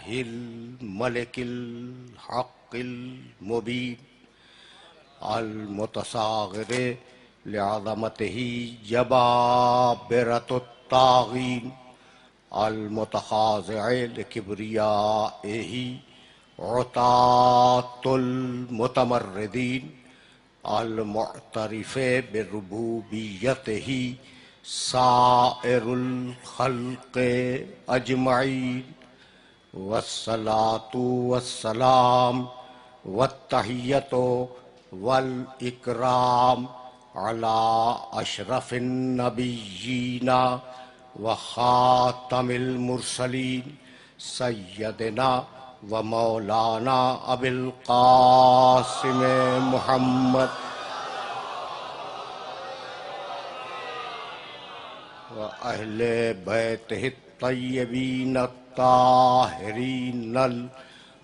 الملك الحق المبين المتصاغر لعظمته جبابرة الطاغين المتخاضع لكبريائه عتاة المتمردين المعترف بربوبيته سائر الخلق أجمعين والصلاة والسلام والتحية والإكرام على أشرف النبيين وخاتم المرسلين سيدنا ومولانا أبي القاسم محمد وأهل بيته الطيبين الطاهرين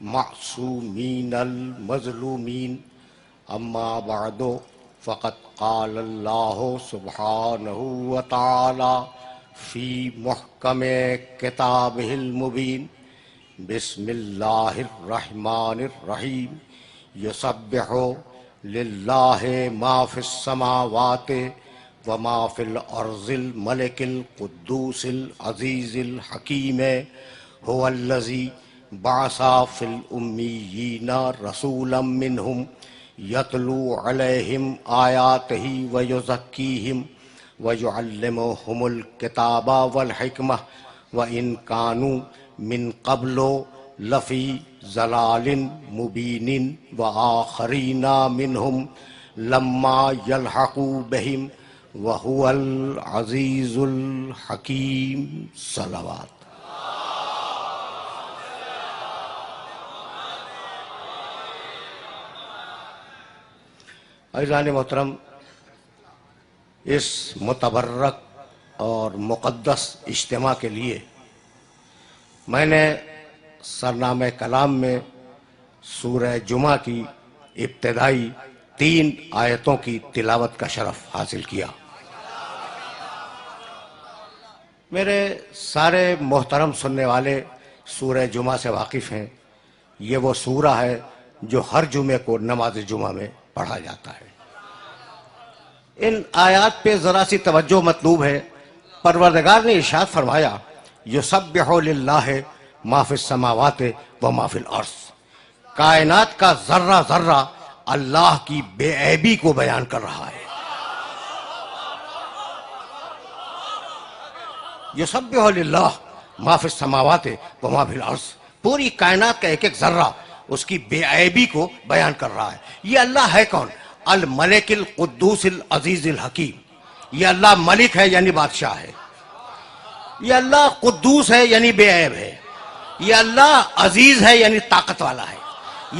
المعصومين المظلومين أما بعد فقد قال الله سبحانه وتعالى في محكم كتابه المبين بسم الله الرحمن الرحيم يسبح لله ما في السماوات وما في الأرض الملك القدوس العزيز الحكيم هو الذي بعث في الأميين رسولا منهم يتلو عليهم آياته ويزكيهم ويعلمهم الكتاب والحكمة وإن كانوا من قبل لفي ضلال مبين وآخرين منهم لما يلحقوا بهم وهو العزيز الحكيم صلوات. عزیزان محترم، اس متبرک اور مقدس اجتماع کے لیے میں نے سرنامہ کلام میں سورہ جمعہ کی ابتدائی 3 آیتوں کی تلاوت کا شرف حاصل کیا۔ میرے سارے محترم سننے والے سورہ جمعہ سے واقف ہیں۔ یہ وہ سورہ ہے جو ہر جمعے کو نماز جمعہ میں پڑھا جاتا ہے۔ ان آیات پہ ذرا سی توجہ مطلوب ہے۔ پروردگار نے ارشاد فرمایا یسبح للہ ما فی السماوات و ما فی الارض، کائنات کا ذرہ ذرہ اللہ کی بے عیبی کو بیان کر رہا ہے۔ یسبح للہ ما فی السماوات و ما فی الارض، پوری کائنات کا ایک ایک ذرہ اس کی بے عیبی کو بیان کر رہا ہے۔ یہ اللہ ہے کون؟ الملک القدوس العزیز الحکیم۔ یہ اللہ ملک ہے یعنی بادشاہ ہے، یہ اللہ قدوس ہے یعنی بے عیب ہے، یہ اللہ عزیز ہے یعنی طاقت والا ہے،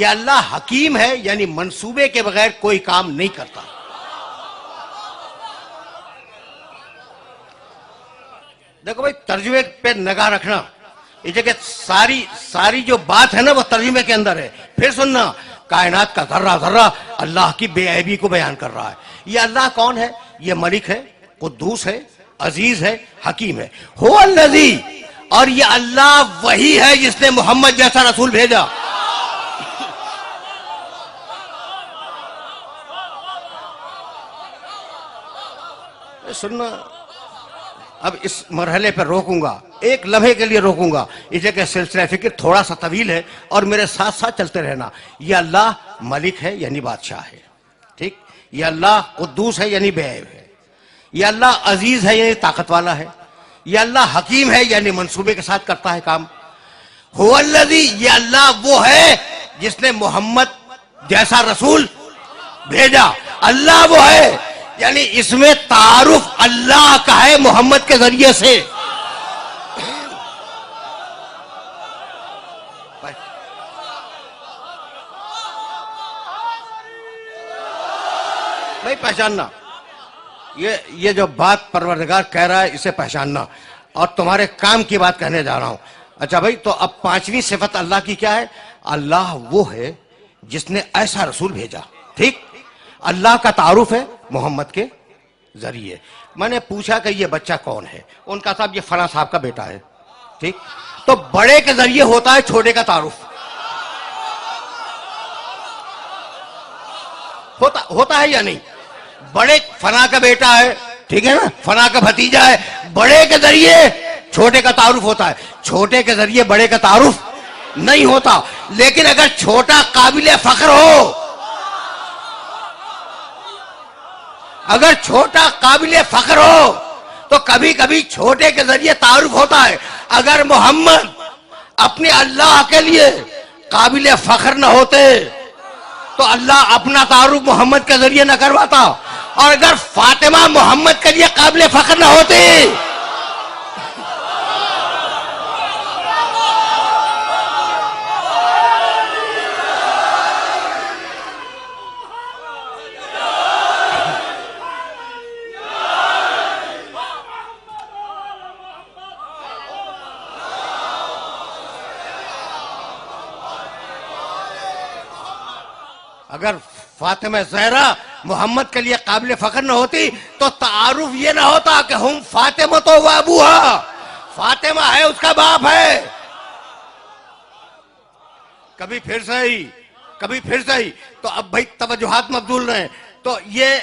یہ اللہ حکیم ہے یعنی منصوبے کے بغیر کوئی کام نہیں کرتا۔ دیکھو بھائی، ترجمے پہ نگاہ رکھنا، یہ جگہ ساری جو بات ہے نا وہ ترجمے کے اندر ہے۔ پھر سننا، کائنات کا ذرہ ذرہ اللہ کی بے عیبی کو بیان کر رہا ہے۔ یہ اللہ کون ہے؟ یہ ملک ہے، قدوس ہے، عزیز ہے، حکیم ہے۔ هو الذی، اور یہ اللہ وہی ہے جس نے محمد جیسا رسول بھیجا۔ سننا، اب اس مرحلے پر روکوں گا، ایک لمحے کے لیے روکوں گا، اس لیے کہ سلسلہ فکر تھوڑا سا طویل ہے اور میرے ساتھ ساتھ چلتے رہنا۔ یہ اللہ ملک ہے یعنی بادشاہ ہے، ٹھیک؟ یہ اللہ قدوس ہے یعنی بے عیب ہے، یہ اللہ عزیز ہے یعنی طاقت والا ہے، یہ اللہ حکیم ہے یعنی منصوبے کے ساتھ کرتا ہے کام۔ هو الذی، یہ اللہ وہ ہے جس نے محمد جیسا رسول بھیجا۔ اللہ وہ ہے یعنی اس میں تعارف اللہ کا ہے محمد کے ذریعے سے۔ بھائی پہچاننا، یہ جو بات پروردگار کہہ رہا ہے اسے پہچاننا، اور تمہارے کام کی بات کہنے جا رہا ہوں۔ اچھا بھائی، تو اب 5ویں صفت اللہ کی کیا ہے؟ اللہ وہ ہے جس نے ایسا رسول بھیجا، ٹھیک؟ اللہ کا تعارف ہے محمد کے ذریعے۔ میں نے پوچھا کہ یہ بچہ کون ہے؟ ان کا صاحب یہ فلاں صاحب کا بیٹا ہے، ٹھیک؟ تو بڑے کے ذریعے ہوتا ہے چھوٹے کا تعارف. ہوتا ہے یا نہیں؟ بڑے فنا کا بیٹا ہے, ٹھیک ہے نا, فنا کا بھتیجا ہے, بڑے کے ذریعے چھوٹے کا تعارف ہوتا ہے, چھوٹے کے ذریعے بڑے کا تعارف نہیں ہوتا. لیکن اگر چھوٹا قابل فخر ہو, اگر چھوٹا قابل فخر ہو تو کبھی کبھی چھوٹے کے ذریعے تعارف ہوتا ہے. اگر محمد اپنے اللہ کے لیے قابل فخر نہ ہوتے تو اللہ اپنا تعارف محمد کے ذریعے نہ کرواتا, اور اگر فاطمہ محمد کے لیے قابل فخر نہ ہوتی اگر فاطمہ زہرا محمد کے لیے قابل فخر نہ ہوتی تو تعارف یہ نہ ہوتا کہ ہم فاطمہ تو وہ ابوہا, فاطمہ ہے اس کا باپ ہے. کبھی پھر صحیح. تو اب بھائی توجہات مبذول رہے ہیں. تو یہ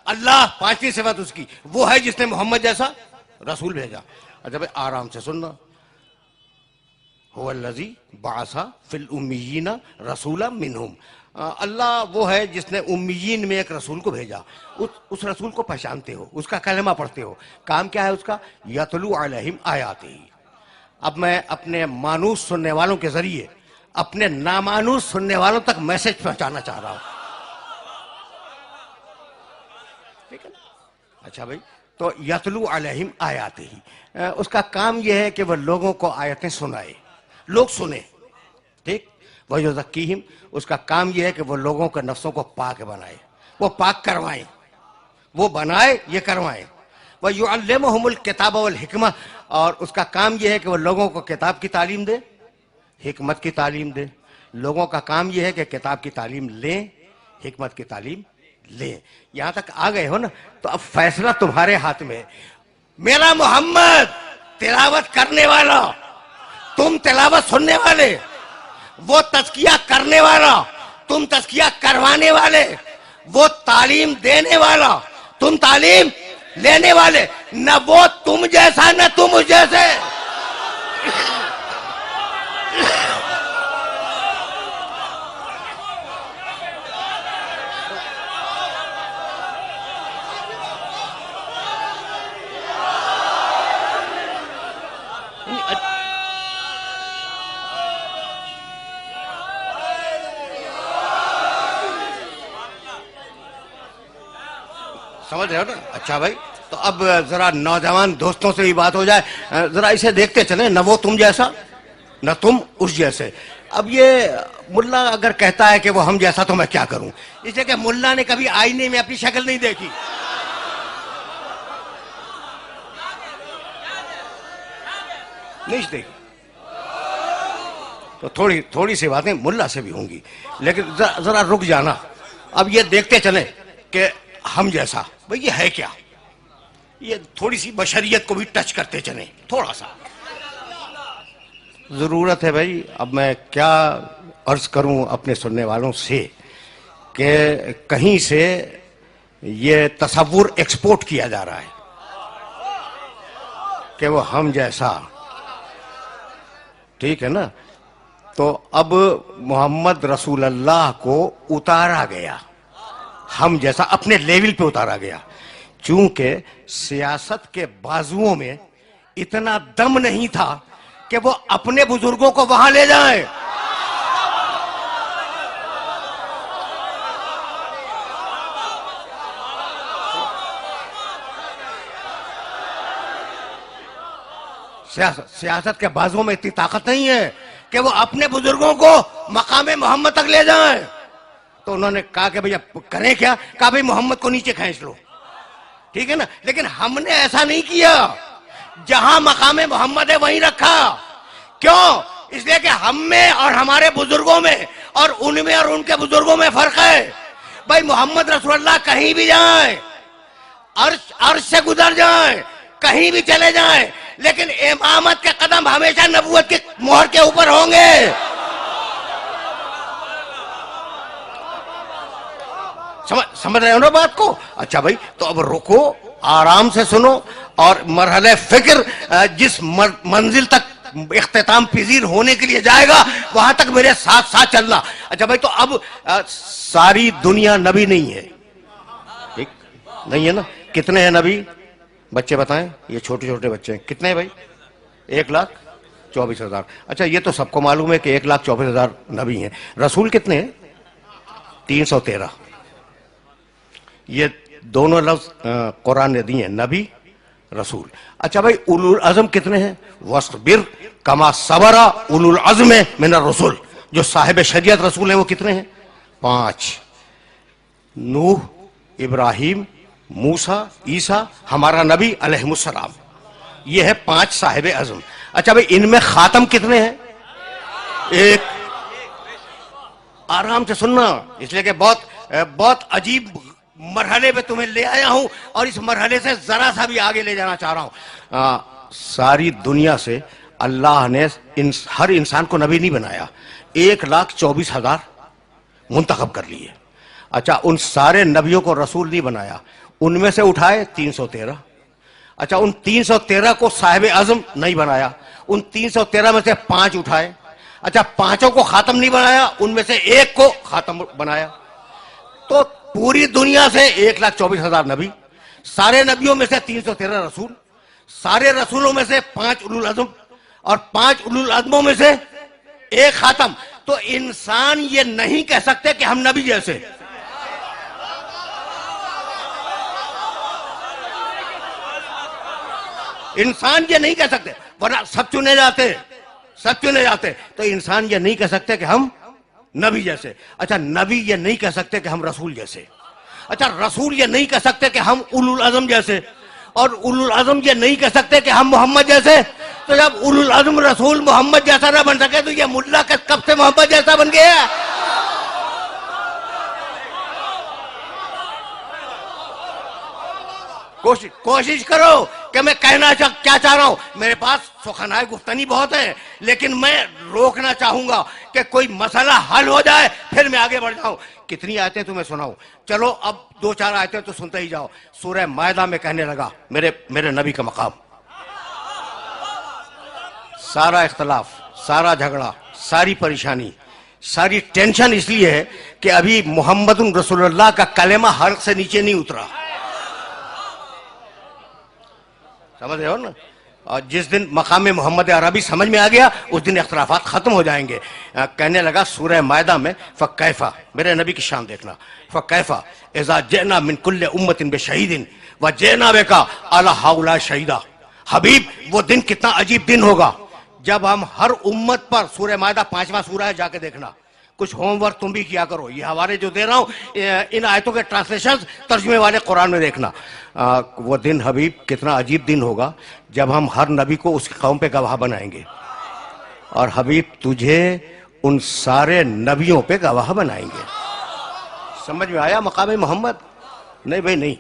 اللہ پانچویں صفت اس کی وہ ہے جس نے محمد جیسا رسول بھیجا. اچھا بھائی آرام سے سننا. هو الذی بعث فی الامیین رسولا منہم, اللہ وہ ہے جس نے امیین میں ایک رسول کو بھیجا. اس رسول کو پہچانتے ہو, اس کا کلمہ پڑھتے ہو. کام کیا ہے اس کا؟ یتلو علیہم آیاتہ. اب میں اپنے مانوس سننے والوں کے ذریعے اپنے نامانوس سننے والوں تک میسج پہنچانا چاہ رہا ہوں. ٹھیک ہے نا؟ اچھا بھائی, تو یتلو علیہم آیاتہ, اس کا کام یہ ہے کہ وہ لوگوں کو آیتیں سنائے, لوگ سنیں. ٹھیک. وَيُزَكِّيهِمْ, اس کا کام یہ ہے کہ وہ لوگوں کے نفسوں کو پاک بنائے, وہ پاک کروائیں, وہ بنائے یہ کروائیں. وَيُعَلِّمُهُمُ الْكِتَابَ وَالْحِكْمَةَ, اور اس کا کام یہ ہے کہ وہ لوگوں کو کتاب کی تعلیم دے, حکمت کی تعلیم دے. لوگوں کا کام یہ ہے کہ کتاب کی تعلیم لیں, حکمت کی تعلیم لیں. یہاں تک آ گئے ہو نا, تو اب فیصلہ تمہارے ہاتھ میں. میرا محمد تلاوت کرنے والا, تم تلاوت سننے والے, وہ تزکیہ کرنے والا, تم تزکیہ کروانے والے, وہ تعلیم دینے والا, تم تعلیم لینے والے. نہ وہ تم جیسا نہ تم اس جیسے. سمجھ رہے ہو نا؟ اچھا بھائی, تو اب ذرا نوجوان دوستوں سے بھی بات ہو جائے, ذرا اسے دیکھتے چلیں. نہ وہ تم جیسا نہ تم اس جیسے. اب یہ ملا اگر کہتا ہے کہ وہ ہم جیسا تو میں کیا کروں, اس لیے کہ ملا نے کبھی آئینے میں اپنی شکل نہیں دیکھی. نہیں دیکھی تو تھوڑی سی باتیں ملا سے بھی ہوں گی, لیکن ذرا رک جانا. اب یہ دیکھتے چلیں کہ ہم جیسا بھئی یہ ہے کیا, یہ تھوڑی سی بشریت کو بھی ٹچ کرتے چلیں تھوڑا سا. ضرورت ہے بھائی. اب میں کیا عرض کروں اپنے سننے والوں سے کہ کہیں سے یہ تصور ایکسپورٹ کیا جا رہا ہے کہ وہ ہم جیسا. ٹھیک ہے نا؟ تو اب محمد رسول اللہ کو اتارا گیا, ہم جیسا اپنے لیول پہ اتارا گیا. چونکہ سیاست کے بازوؤں میں اتنا دم نہیں تھا کہ وہ اپنے بزرگوں کو وہاں لے جائیں. سیاست کے بازوؤں میں اتنی طاقت نہیں ہے کہ وہ اپنے بزرگوں کو مقام محمد تک لے جائیں. تو انہوں نے کہا کہ بھئی اب کریں کیا؟ کہا بھئی محمد کو نیچے کھینچ لو. ٹھیک ہے نا؟ لیکن ہم نے ایسا نہیں کیا, جہاں مقام محمد ہے وہیں رکھا. کیوں؟ اس لیے کہ ہم میں اور ہمارے بزرگوں میں اور ان میں اور ان کے بزرگوں میں فرق ہے. بھئی محمد رسول اللہ کہیں بھی جائیں, عرش سے گزر جائیں, کہیں بھی چلے جائیں لیکن امامت کے قدم ہمیشہ نبوت کی مہر کے اوپر ہوں گے. سمجھ رہے ہو نا بات کو؟ اچھا بھائی، تو اب رکو، آرام سے سنو، اور مرحلہ فکر جس منزل تک اختتام پذیر ہونے کے لیے جائے گا وہاں تک میرے ساتھ ساتھ چلنا. اچھا بھائی، تو اب ساری دنیا نبی نہیں ہے، ٹھیک نہیں ہے نا؟ کتنے ہیں نبی؟ بچے بتائیں، یہ چھوٹے چھوٹے بچے ہیں، کتنے ہیں بھائی؟ 1,24,000. اچھا، یہ تو سب کو معلوم ہے کہ 1,24,000 نبی ہیں. رسول کتنے ہیں؟ 313. یہ دونوں لفظ قرآن نے دیے ہیں، نبی رسول. اچھا بھائی، اولو العزم کتنے ہیں؟ وَاصْبِرْ كَمَا صَبَرَ اولو العزم من الرسل. جو صاحب شریعت رسول ہیں وہ کتنے ہیں؟ 5. نوح، ابراہیم، موسیٰ، عیسیٰ، ہمارا نبی علیہ السلام. یہ ہے 5 صاحب عزم. اچھا بھائی، ان میں خاتم کتنے ہیں؟ 1. آرام سے سننا، اس لیے کہ بہت عجیب مرحلے پہ تمہیں لے آیا ہوں اور اس مرحلے سے ذرا سا بھی آگے لے جانا چاہ رہا ہوں. ساری دنیا سے اللہ نے ہر انسان کو نبی نہیں بنایا، 1,24,000 منتخب کر لیے. اچھا، ان سارے نبیوں کو رسول نہیں بنایا، ان میں سے اٹھائے 313. اچھا، ان 313 کو صاحب اعظم نہیں بنایا، ان 313 میں سے 5 اٹھائے. اچھا، 5 کو خاتم نہیں بنایا، ان میں سے 1 کو خاتم بنایا. تو پوری دنیا سے 1,24,000 نبی، سارے نبیوں میں سے 313 رسول، سارے رسولوں میں سے 5 اولو العزم، اور 5 اولو العزموں میں سے 1 خاتم. تو انسان یہ نہیں کہہ سکتے کہ ہم نبی جیسے. انسان یہ نہیں کہہ سکتے، ورنہ سب چنے جاتے. تو انسان یہ نہیں کہہ سکتے کہ ہم نبی جیسے. اچھا، نبی یہ نہیں کہہ سکتے کہ ہم رسول جیسے. اچھا، رسول یہ نہیں کہہ سکتے کہ ہم اولو العزم جیسے، اور اولو العزم یہ نہیں کہہ سکتے کہ ہم محمد جیسے. تو جب اولو العزم رسول محمد جیسا نہ بن سکے تو یہ ملا کب سے محمد جیسا بن گیا؟ کوشش کرو کہ میں کہنا کیا چاہ رہا ہوں. میرے پاس سخنائے گفتنی بہت ہے، لیکن میں روکنا چاہوں گا کہ کوئی مسئلہ حل ہو جائے پھر میں آگے بڑھ جاؤں. کتنی آیتیں تمہیں سناؤں؟ چلو اب 2-4 آیتیں تو سنتے ہی جاؤ. سورہ مائدہ میں کہنے لگا میرے نبی کا مقام. سارا اختلاف، سارا جھگڑا، ساری پریشانی، ساری ٹینشن اس لیے ہے کہ ابھی محمد رسول اللہ کا کلمہ حلق سے نیچے نہیں اترا. سمجھ رہے ہو نا؟ اور جس دن مقام محمد عربی سمجھ میں آ گیا اس دن اختلافات ختم ہو جائیں گے. کہنے لگا سورہ مائدہ میں، فَكَيْفَ، میرے نبی کی شان دیکھنا، فَكَيْفَ إِذَا جِئْنَا مِن كُلِّ أُمَّةٍ بِشَهِيدٍ وَجِئْنَا بِكَ عَلَى هَؤُلَاءِ شَهِيدًا. حبیب، وہ دن کتنا عجیب دن ہوگا جب ہم ہر امت پر، سورہ مائدہ 5واں سورہ ہے، جا کے دیکھنا. کچھ ہوم ورک تم بھی کیا کرو، یہ حوالے جو دے رہا ہوں ان آیتوں کے ٹرانسلیشن ترجمے والے قرآن میں دیکھنا. وہ دن حبیب کتنا عجیب دن ہوگا جب ہم ہر نبی کو اس کی قوم پہ گواہ بنائیں گے، اور حبیب تجھے ان سارے نبیوں پہ گواہ بنائیں گے. سمجھ میں آیا مقام محمد؟ نہیں بھائی نہیں.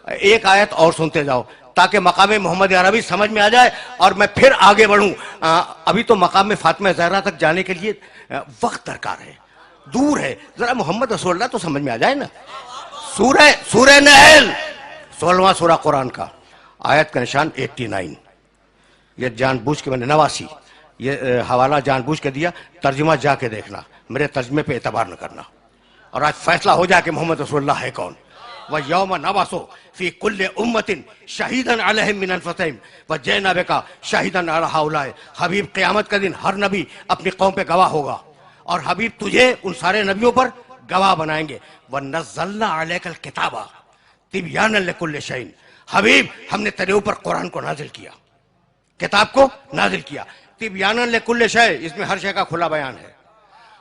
ایک آیت اور سنتے جاؤ تاکہ مقام محمد عربی سمجھ میں آ جائے اور میں پھر آگے بڑھوں. ابھی تو مقام فاطمہ زہرا تک جانے کے لیے وقت درکار ہے، دور ہے. ذرا محمد رسول اللہ تو سمجھ میں آ جائے نا. سورہ نحل 16واں سورہ قرآن کا، آیت کا نشان 89. یہ جان بوجھ کے میں نے 89 یہ حوالہ جان بوجھ کے دیا. ترجمہ جا کے دیکھنا، میرے ترجمے پہ اعتبار نہ کرنا. اور آج فیصلہ ہو جائے کہ محمد رسول اللہ ہے کون. وَيَوْمَ نَبْعَثُ فِي كُلِّ أُمَّةٍ شَهِيدًا عَلَيْهِمْ مِنْ أَنفُسِهِمْ وَجِئْنَا بِكَ شَهِيدًا عَلَى هَؤُلَاءِ. حبیب قیامت کا دن ہر نبی اپنی قوم پہ گواہ ہوگا، اور حبیب تجھے ان سارے نبیوں پر گواہ بنائیں گے. وَنَزَّلْنَا عَلَيْكَ الْكِتَابَ تِبْيَانًا لِكُلِّ شَيْءٍ. حبیب ہم نے تیرے اوپر قرآن کو نازل کیا، کتاب کو نازل کیا. تِبْيَانًا لِكُلِّ شَيْءٍ، اس میں ہر شے کا کھلا بیان ہے.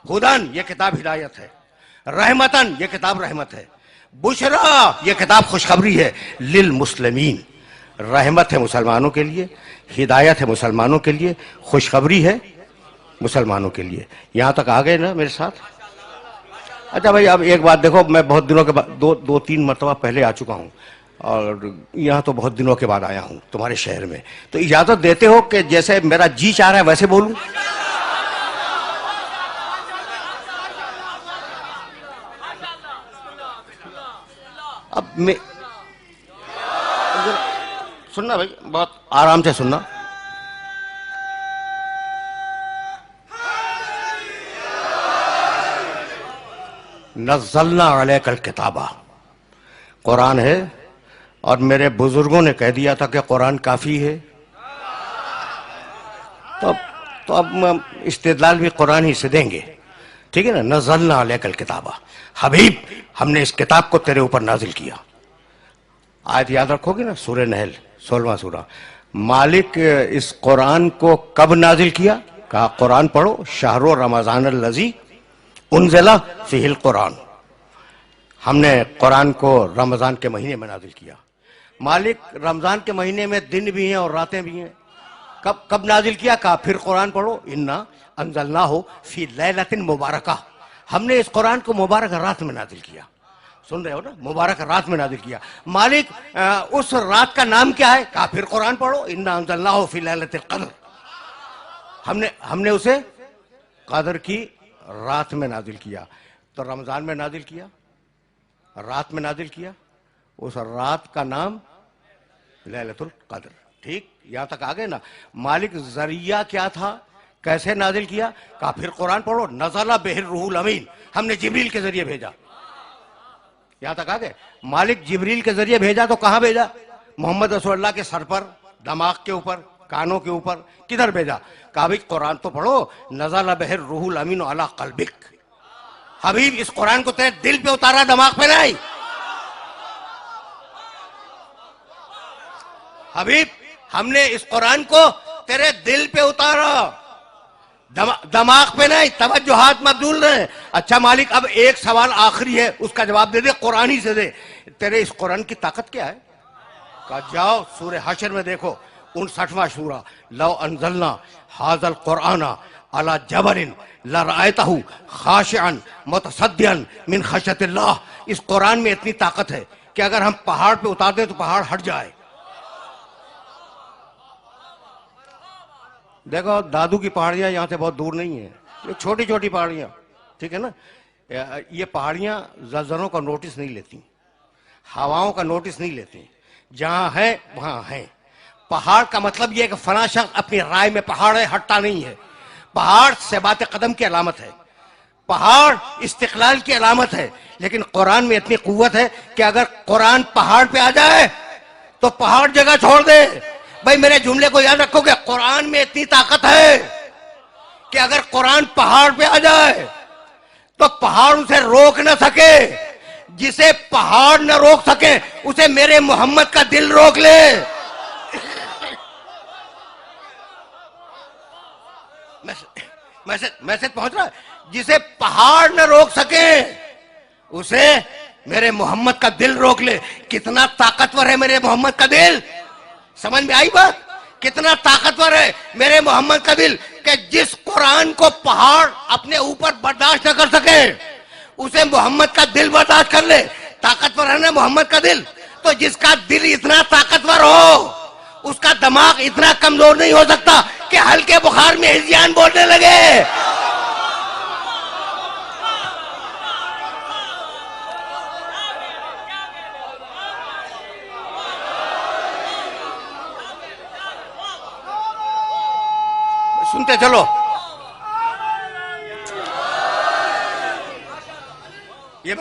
ہدن، یہ کتاب ہدایت ہے. رحمتن، یہ کتاب رحمت ہے. بشرا، یہ کتاب خوشخبری ہے. للمسلمین، رحمت ہے مسلمانوں کے لیے، ہدایت ہے مسلمانوں کے لیے، خوشخبری ہے مسلمانوں کے لیے. یہاں تک آ گئے نا میرے ساتھ؟ اچھا بھائی، اب ایک بات دیکھو، میں بہت دنوں کے بعد 2-3 مرتبہ پہلے آ چکا ہوں اور یہاں تو بہت دنوں کے بعد آیا ہوں تمہارے شہر میں، تو اجازت دیتے ہو کہ جیسے میرا جی چاہ رہا ہے ویسے بولوں؟ اب میں سننا بھائی، بہت آرام سے سننا. نزلنا علیک الکتابہ، قرآن ہے، اور میرے بزرگوں نے کہہ دیا تھا کہ قرآن کافی ہے، تو اب استدلال بھی قرآن ہی سے دیں گے، ٹھیک ہے نا. نزلنا علیک الکتابہ، حبیب ہم نے اس کتاب کو تیرے اوپر نازل کیا. آیت یاد رکھو گے نا، سورہ نحل 16واں سورہ. مالک اس قرآن کو کب نازل کیا؟ کہا قرآن پڑھو، شہر رمضان الذی انزل فیہ القرآن، ہم نے قرآن کو رمضان کے مہینے میں نازل کیا. مالک رمضان کے مہینے میں دن بھی ہیں اور راتیں بھی ہیں، کب نازل کیا؟ کہا پھر قرآن پڑھو، انا انزلناہ فی لیلۃ مبارکہ، ہم نے اس قرآن کو مبارک رات میں نازل کیا. سن رہے ہو نا، مبارک رات میں نازل کیا. مالک اس رات کا نام کیا ہے؟ کہا پھر قرآن پڑھو، انا انزلناہ فی لیلۃ القدر، ہم نے اسے قدر کی رات میں نازل کیا. تو رمضان میں نازل کیا، رات میں نازل کیا، اس رات کا نام لیلۃ القدر. ٹھیک، یہاں تک آگئے نا. مالک ذریعہ کیا تھا، کیسے نازل کیا؟ کہا پھر قرآن پڑھو، نزل بہ الروح الامین، ہم نے جبریل کے ذریعے بھیجا. یہاں تک آگئے. مالک جبریل کے ذریعے بھیجا تو کہاں بھیجا؟ محمد رسول اللہ کے سر پر، دماغ کے اوپر، کانوں کے اوپر، کدھر بھیجا؟ کہا بھئی قرآن تو پڑھو، نزل بہ الروح الامین علی قلبک، حبیب اس قرآن کو تیرے دل پہ اتارا، دماغ پہ نہیں. حبیب ہم نے اس قرآن کو تیرے دل پہ اتارا، دماغ پہ نہیں. توجہات مبذول رہے. اچھا مالک اب ایک سوال آخری ہے، اس کا جواب دے دے، قرآن ہی سے دے. تیرے اس قرآن کی طاقت کیا ہے؟ کہا جاؤ سورہ حشر میں دیکھو، 59واں سورہ، لو انزلنا ھذا القرآن علی جبل لرأیتہ خاشعا متصدعا من خشیۃ اللہ. اس قرآن میں اتنی طاقت ہے کہ اگر ہم پہاڑ پہ اتار دیں تو پہاڑ ہٹ جائے. دیکھو دادو کی پہاڑیاں یہاں سے بہت دور نہیں ہیں، یہ چھوٹی چھوٹی پہاڑیاں، ٹھیک ہے نا. یہ پہاڑیاں زلزلوں کا نوٹس نہیں لیتی، ہواؤں کا نوٹس نہیں لیتی، جہاں ہے وہاں ہیں. پہاڑ کا مطلب یہ ہے کہ فلاں شخص اپنی رائے میں پہاڑ ہے، ہٹتا نہیں ہے. پہاڑ ثبات قدم کی علامت ہے، پہاڑ استقلال کی علامت ہے. لیکن قرآن میں اتنی قوت ہے کہ اگر قرآن پہاڑ پہ آ جائے تو پہاڑ جگہ چھوڑ دے. بھائی میرے جملے کو یاد رکھو کہ قرآن میں اتنی طاقت ہے کہ اگر قرآن پہاڑ پہ آ جائے تو پہاڑ اسے روک نہ سکے. جسے پہاڑ نہ روک سکے اسے میرے محمد کا دل روک لے. میسج پہنچ رہا ہے؟ جسے پہاڑ نہ روک سکے اسے میرے محمد کا دل روک لے. کتنا طاقتور ہے میرے محمد کا دل، سمجھ میں آئی بات؟ کتنا طاقتور ہے میرے محمد کا دل کہ جس قرآن کو پہاڑ اپنے اوپر برداشت نہ کر سکے اسے محمد کا دل برداشت کر لے. طاقتور ہے نا محمد کا دل. تو جس کا دل اتنا طاقتور ہو اس کا دماغ اتنا کمزور نہیں ہو سکتا کہ ہلکے بخار میں ہذیان بولنے لگے. سنتے چلو. یہ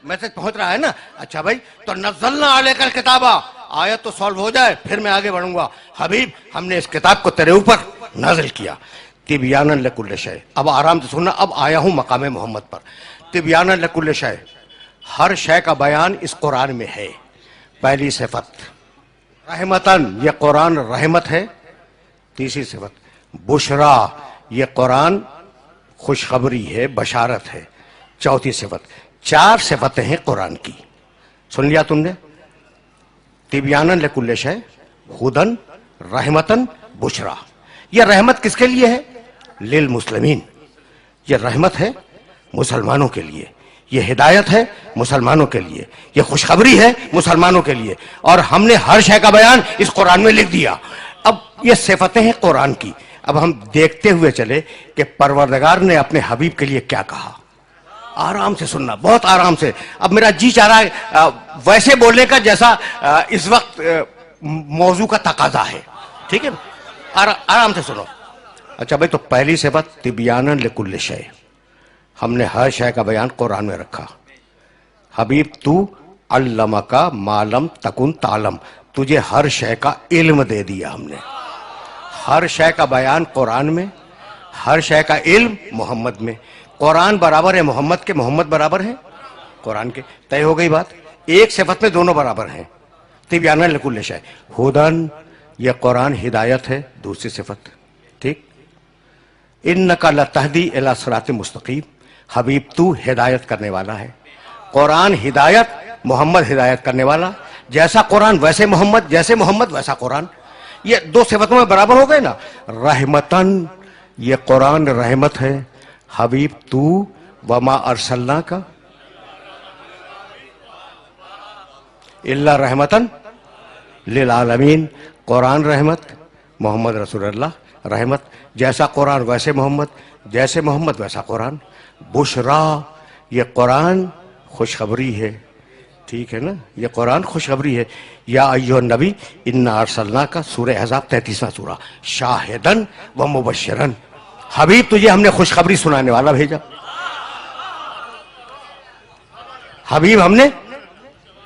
میسج پہنچ رہا ہے نا؟ اچھا بھائی، تو نزلنا علیک الکتابہ، آیت تو سالو ہو جائے پھر میں آگے بڑھوں گا. حبیب ہم نے اس کتاب کو تیرے اوپر نازل کیا تبیانا لکل شیء. اب آرام سے سننا، اب آیا ہوں مقام محمد پر. تبیانا لکل شیء، ہر شے کا بیان اس قرآن میں ہے. پہلی صفت رحمتاً، یہ قرآن رحمت ہے. تیسری صفت بشرا، یہ قرآن خوشخبری ہے، بشارت ہے. چوتھی صفت، 4 صفتیں ہیں قرآن کی، سن لیا تم نے؟ تبیانا لکل شیء، ہدن، رحمتاً، بشرا. یہ رحمت کس کے لیے ہے؟ للمسلمین، یہ رحمت ہے مسلمانوں کے لیے. یہ ہدایت ہے مسلمانوں کے لیے، یہ خوشخبری ہے مسلمانوں کے لیے، اور ہم نے ہر شے کا بیان اس قرآن میں لکھ دیا۔ اب یہ صفتیں ہیں قرآن کی، اب ہم دیکھتے ہوئے چلے کہ پروردگار نے اپنے حبیب کے لیے کیا کہا۔ آرام سے سننا، بہت آرام سے۔ اب میرا جی چاہ رہا ہے ویسے بولنے کا جیسا اس وقت موضوع کا تقاضا ہے، ٹھیک ہے؟ آرام سے سنو۔ اچھا بھائی، تو پہلی صفت تبیانا لکل شے، ہم نے ہر شے کا بیان قرآن میں رکھا۔ حبیب تو علمک ما لم تکن تعلم، تجھے ہر شے کا علم دے دیا ہم نے۔ ہر شے کا بیان قرآن میں، ہر شے کا علم محمد میں۔ قرآن برابر ہے محمد کے، محمد برابر ہے قرآن کے، طے ہو گئی بات۔ ایک صفت میں دونوں برابر ہیں، تبیانا لکل شے۔ ہدن، یہ قرآن ہدایت ہے، دوسری صفت، ٹھیک۔ انک لتہدی الی صراط مستقیم، حبیب تو ہدایت کرنے والا ہے۔ قرآن ہدایت، محمد ہدایت کرنے والا۔ جیسا قرآن ویسے محمد، جیسے محمد ویسا قرآن، یہ دو صفتوں میں برابر ہو گئے نا۔ رحمتن، یہ قرآن رحمت ہے، حبیب تو وما ارسلناک الا رحمتن للعالمین، قرآن رحمت، محمد رسول اللہ رحمت۔ جیسا قرآن ویسے محمد، جیسے محمد ویسا قرآن۔ بشرا، یہ قرآن خوشخبری ہے، ٹھیک ہے نا، یہ قرآن خوشخبری ہے۔ یا ایھا النبی انا ارسلناک، سورہ احزاب 33واں سورہ، شاہدن و مبشرن، حبیب تجھے ہم نے خوشخبری سنانے والا بھیجا۔ حبیب ہم نے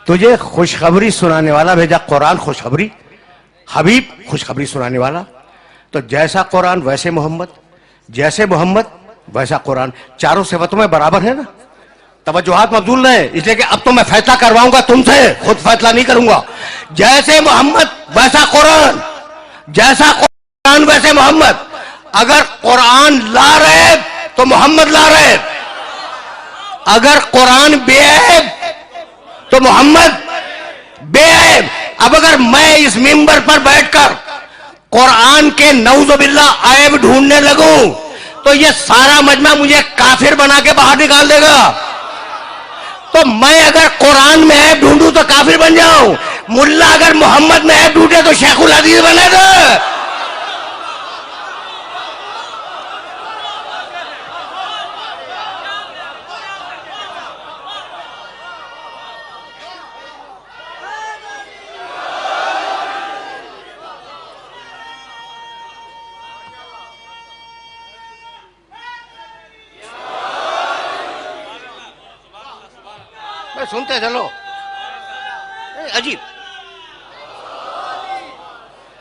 تجھے خوشخبری سنانے والا بھیجا، قرآن خوشخبری، حبیب خوشخبری سنانے والا۔ تو جیسا قرآن ویسے محمد، جیسے محمد ویسا قرآن، چاروں صفتوں میں برابر ہے نا۔ توجہات مبذول رہے، اس لیے کہ اب تو میں فیصلہ کرواؤں گا تم سے، خود فیصلہ نہیں کروں گا۔ جیسے محمد ویسا قرآن، جیسا قرآن ویسے محمد۔ اگر قرآن لا ریب تو محمد لا ریب، اگر قرآن بے عیب تو محمد بے عیب۔ اب اگر میں اس ممبر پر بیٹھ کر قرآن کے نعوذ باللہ عیب ڈھونڈنے لگوں تو یہ سارا مجمع مجھے کافر بنا کے باہر نکال دے گا۔ تو میں اگر قرآن میں عیب ڈھونڈوں تو کافر بن جاؤں، ملا اگر محمد میں عیب ڈھونڈے تو شیخ الحدیث بنے گا۔ سنتے چلو، عجیب۔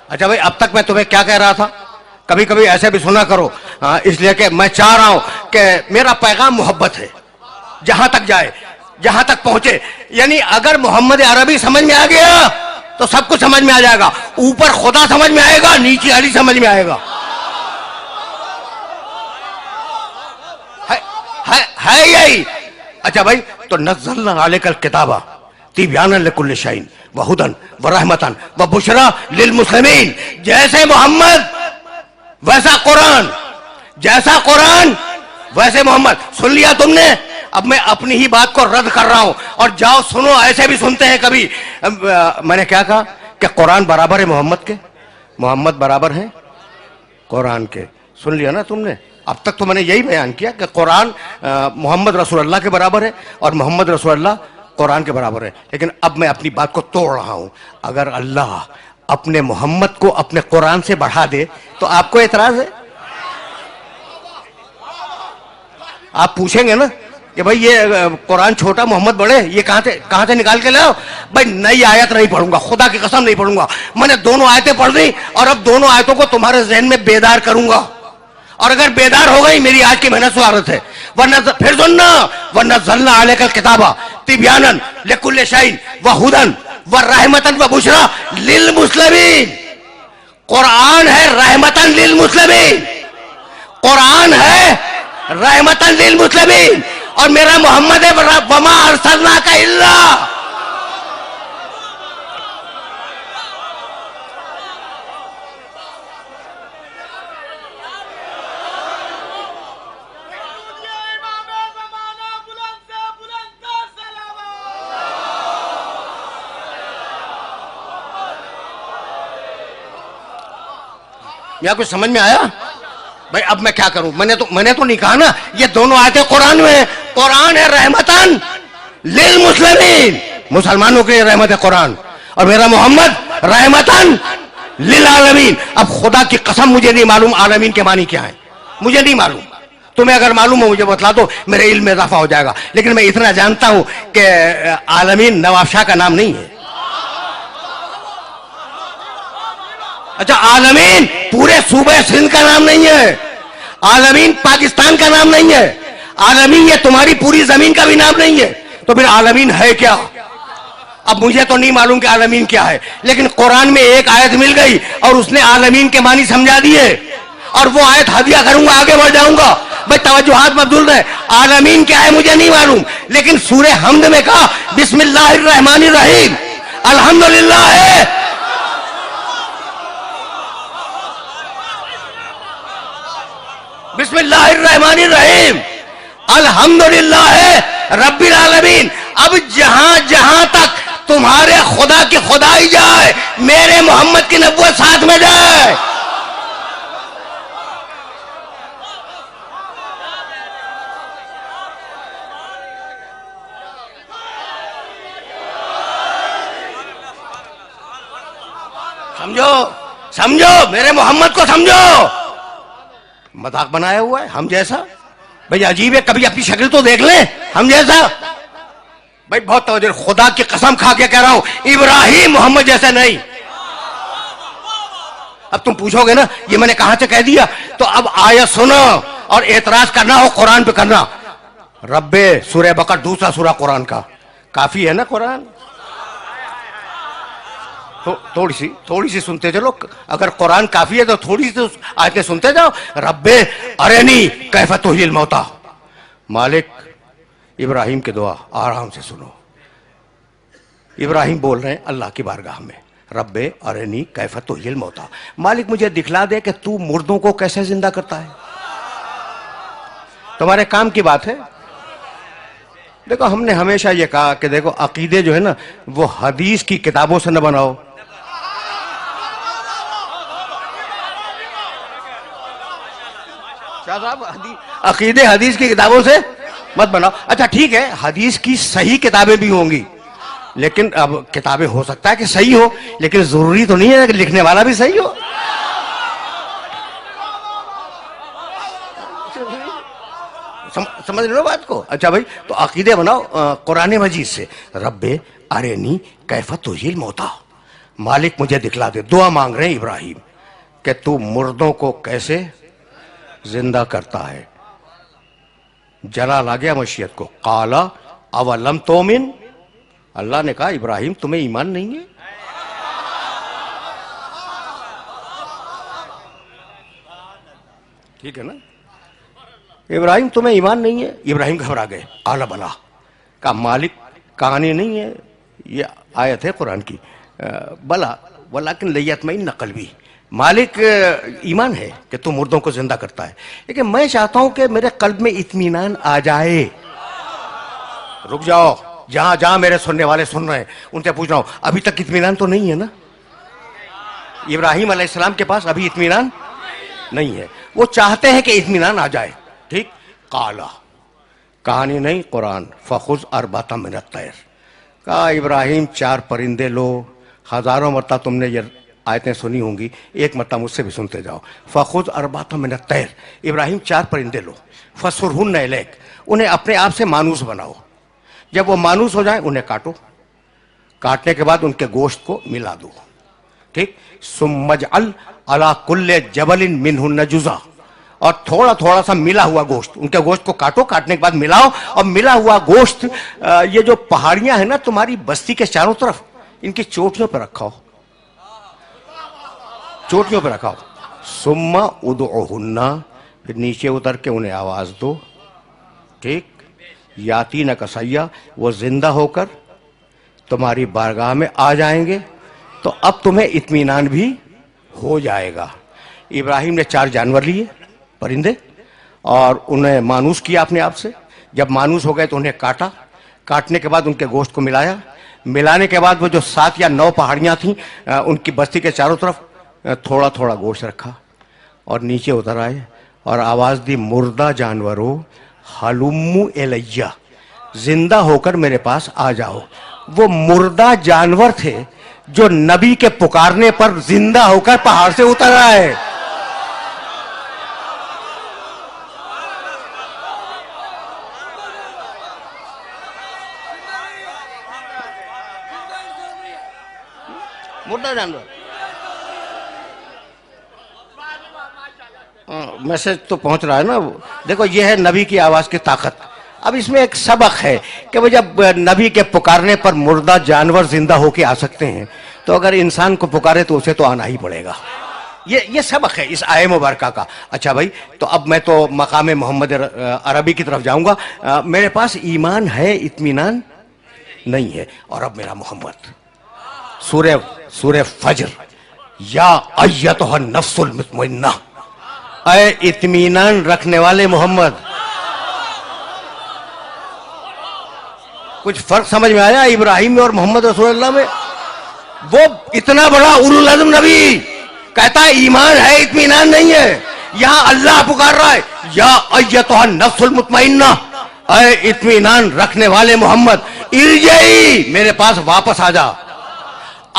اچھا بھائی، اب تک میں تمہیں کیا کہہ رہا تھا؟ کبھی کبھی ایسے بھی سنا کرو، اس لیے کہ میں چاہ رہا ہوں کہ میرا پیغام محبت ہے، جہاں تک جائے، جہاں تک پہنچے۔ یعنی اگر محمد عربی سمجھ میں آ گیا تو سب کچھ سمجھ میں آ جائے گا، اوپر خدا سمجھ میں آئے گا، نیچے علی سمجھ میں آئے گا۔ ہے یہی؟ اچھا بھائی، تو نزلنا علیک الکتاب تبیانا لکل شیء وہدی ورحمۃ وبشریٰ للمسلمین۔ جیسے محمد ویسا قرآن، جیسا قرآن ویسے محمد۔ سن لیا تم نے؟ اب میں اپنی ہی بات کو رد کر رہا ہوں، اور جاؤ سنو، ایسے بھی سنتے ہیں کبھی۔ میں نے کیا کہا کہ قرآن برابر ہے محمد کے، محمد برابر ہے قرآن کے۔ سن لیا نا تم نے؟ اب تک تو میں نے یہی بیان کیا کہ قرآن محمد رسول اللہ کے برابر ہے اور محمد رسول اللہ قرآن کے برابر ہے، لیکن اب میں اپنی بات کو توڑ رہا ہوں۔ اگر اللہ اپنے محمد کو اپنے قرآن سے بڑھا دے تو آپ کو اعتراض ہے؟ آپ پوچھیں گے نا کہ بھائی یہ قرآن چھوٹا محمد بڑے، یہ کہاں سے نکال کے لاؤ؟ بھائی نئی آیت نہیں پڑھوں گا، خدا کی قسم نہیں پڑھوں گا۔ میں نے دونوں آیتیں پڑھ دی اور اب دونوں آیتوں کو تمہارے ذہن میں بیدار کروں گا، اور اگر بیدار ہو گئی میری آج کی محنت سعادت ہے۔ ورنہ پھر سننا، وَنَزَّلْنَا عَلَيْكَ الْكِتَابَ تِبْيَانًا لِكُلِّ شَيْءٍ وَهُدًى وَرَحْمَةً وَبُشْرَىٰ لِلْمُسْلِمِينَ۔ قرآن ہے رحمتاً للمسلمین، قرآن ہے رحمتاً للمسلمین، اور میرا محمد ہے وَمَا أَرْسَلْنَاكَ إِلَّا۔ یا کچھ سمجھ میں آیا؟ بھائی اب میں کیا کروں؟ میں نے تو نہیں کہا نا، یہ دونوں آیتیں قرآن میں ہیں. قرآن ہے رحمتاً للمسلمین، مسلمانوں کے لیے رحمت ہے قرآن، اور میرا محمد رحمتاً للعالمین. اب خدا کی قسم مجھے نہیں معلوم عالمین کے معنی کیا ہے، مجھے نہیں معلوم. تمہیں اگر معلوم ہو مجھے بتلا دو، میرے علم میں اضافہ ہو جائے گا. لیکن میں اتنا جانتا ہوں کہ عالمین نواب شاہ کا نام نہیں ہے. اچھا، عالمین پورے صوبہ سندھ کا نام نہیں ہے، عالمین پاکستان کا نام نہیں ہے، عالمین یہ تمہاری پوری زمین کا بھی نام نہیں ہے. تو پھر عالمین ہے کیا؟ اب مجھے تو نہیں معلوم کہ عالمین کیا ہے، لیکن قرآن میں ایک آیت مل گئی اور اس نے عالمین کے معنی سمجھا دیے، اور وہ آیت ہدیہ کروں گا، آگے بڑھ جاؤں گا. بھائی توجہات مبذول رہے. عالمین کیا ہے مجھے نہیں معلوم، لیکن سورہ حمد میں کہا بسم اللہ الرحمن الرحیم، الحمدللہ ہے. بسم اللہ الرحمن الرحیم، الحمدللہ ہے رب العالمین. اب جہاں جہاں تک تمہارے خدا کی خدائی جائے، میرے محمد کی نبوت ساتھ میں جائے. سمجھو میرے محمد کو سمجھو. مذاق بنایا ہوا ہے ہم جیسا. بھئی عجیب ہے، کبھی اپنی شکل تو دیکھ لیں ہم جیسا. بھئی بہت توجہ، خدا کی قسم کھا کے کہہ رہا ہوں ابراہیم محمد جیسا نہیں. اب تم پوچھو گے نا یہ میں نے کہاں سے کہہ دیا، تو اب آیت سنو اور اعتراض کرنا ہو قرآن پہ کرنا. رب سورہ بقرہ دوسرا سورہ قرآن کا، کافی ہے نا قرآن. تھوڑی سی سنتے چلو، اگر قرآن کافی ہے تو تھوڑی سی آیتیں سنتے جاؤ. رب ارنی کیف تحیی الموتی، مالک ابراہیم کی دعا آرام سے سنو. ابراہیم بول رہے ہیں اللہ کی بارگاہ میں، رب ارنی کیف تحیی الموتی، مالک مجھے دکھلا دے کہ تو مردوں کو کیسے زندہ کرتا ہے. تمہارے کام کی بات ہے. دیکھو ہم نے ہمیشہ یہ کہا کہ دیکھو عقیدے جو ہے نا وہ حدیث کی کتابوں سے نہ بناؤ. شاہ صاحب عقیدے حدیث کی کتابوں سے مت بناؤ. اچھا ٹھیک ہے، حدیث کی صحیح کتابیں بھی ہوں گی، لیکن اب کتابیں ہو سکتا ہے کہ صحیح ہو، لیکن ضروری تو نہیں ہے کہ لکھنے والا بھی صحیح ہو. سمجھ رہے ہو بات کو؟ اچھا بھائی، تو عقیدے بناؤ قرآن مجید سے. رب ارنی کیف تحیی الموتی، مالک مجھے دکھلا دے. دعا مانگ رہے ہیں ابراہیم کہ تو مردوں کو کیسے زندہ کرتا ہے. جلال آ گیا مشیت کو. قال اولم تؤمن، اللہ نے کہا ابراہیم تمہیں ایمان نہیں ہے؟ ٹھیک ہے نا، ابراہیم تمہیں ایمان نہیں ہے. ابراہیم گھبرا گئے. قال بلا، کہا مالک کہانی نہیں ہے، یہ آیت ہے قرآن کی. بلا ولکن لیطمئن قلبی، مالک ایمان ہے کہ تو مردوں کو زندہ کرتا ہے، لیکن میں چاہتا ہوں کہ میرے قلب میں اطمینان آ جائے. رک جاؤ، جہاں جہاں میرے سننے والے سن رہے ہیں ان سے پوچھ رہا ہوں ابھی تک اطمینان تو نہیں ہے نا؟ ابراہیم علیہ السلام کے پاس ابھی اطمینان نہیں ہے. وہ چاہتے ہیں کہ اطمینان آ جائے. ٹھیک. قالا، کہانی نہیں قرآن. فخذ اربعۃ من الطیر، کہا ابراہیم 4 پرندے لو. ہزاروں مرتبہ تم نے یہ آیتیں سنی ہوں گی، ایک مرتبہ مجھ سے بھی سنتے جاؤ. فخذ اربعۃ من الطیر، ابراہیم 4 پرندے لو. فصرہن الیک، انہیں اپنے آپ سے مانوس بناؤ. جب وہ مانوس ہو جائیں انہیں کاٹو. کاٹنے کے بعد ان کے گوشت کو ملا دو. ٹھیک. ثم اجعل علی کل جبل منہن جزء، اور تھوڑا تھوڑا سا ملا ہوا گوشت، ان کے گوشت کو کاٹو، کاٹنے کے بعد ملاؤ، اور ملا ہوا گوشت یہ جو پہاڑیاں ہیں نا تمہاری بستی کے چاروں طرف، ان کی چوٹیوں پہ رکھاؤ، چوٹیوں پہ رکھاؤ. ثم ادعوہن، پھر نیچے اتر کے انہیں آواز دو. ٹھیک. یاتینک سعیا، وہ زندہ ہو کر تمہاری بارگاہ میں آ جائیں گے. تو اب تمہیں اطمینان بھی ہو جائے گا. ابراہیم نے 4 جانور لیے، پرندے، اور انہیں مانوس کیا اپنے آپ سے. جب مانوس ہو گئے تو انہیں کاٹا. کاٹنے کے بعد ان کے گوشت کو ملایا. ملانے کے بعد وہ جو 7 یا 9 پہاڑیاں تھیں ان کی بستی کے چاروں طرف تھوڑا تھوڑا گوشت رکھا. اور نیچے اتر آئے اور آواز دی مردہ جانوروں حلمو الیہ، زندہ ہو کر میرے پاس آ جاؤ۔ وہ مردہ جانور تھے جو نبی کے پکارنے پر زندہ ہو کر پہاڑ سے اتر آئے۔ مردہ جانور، میسج تو پہنچ رہا ہے نا۔ دیکھو یہ ہے نبی کی آواز کی طاقت۔ اب اس میں ایک سبق ہے کہ وہ جب نبی کے پکارنے پر مردہ جانور زندہ ہو کے آ سکتے ہیں تو اگر انسان کو پکارے تو اسے تو آنا ہی پڑے گا۔ یہ سبق ہے اس آیے مبارکہ کا۔ اچھا بھائی، تو اب میں تو مقام محمد عربی کی طرف جاؤں گا۔ میرے پاس ایمان ہے، اطمینان نہیں ہے۔ اور اب میرا محمد، سورہ فجر، یا ایتھا النفس المطمئنہ، اے اطمینان رکھنے والے محمد۔ کچھ فرق سمجھ میں آیا ابراہیم میں اور محمد رسول اللہ میں؟ وہ اتنا بڑا اولو العزم نبی کہتا ہے ایمان ہے، اطمینان نہیں ہے۔ یہاں اللہ پکار رہا ہے، یا ایتھا النفس المطمئنہ، اے اطمینان رکھنے والے محمد، ارجعی، میرے پاس واپس آ جا۔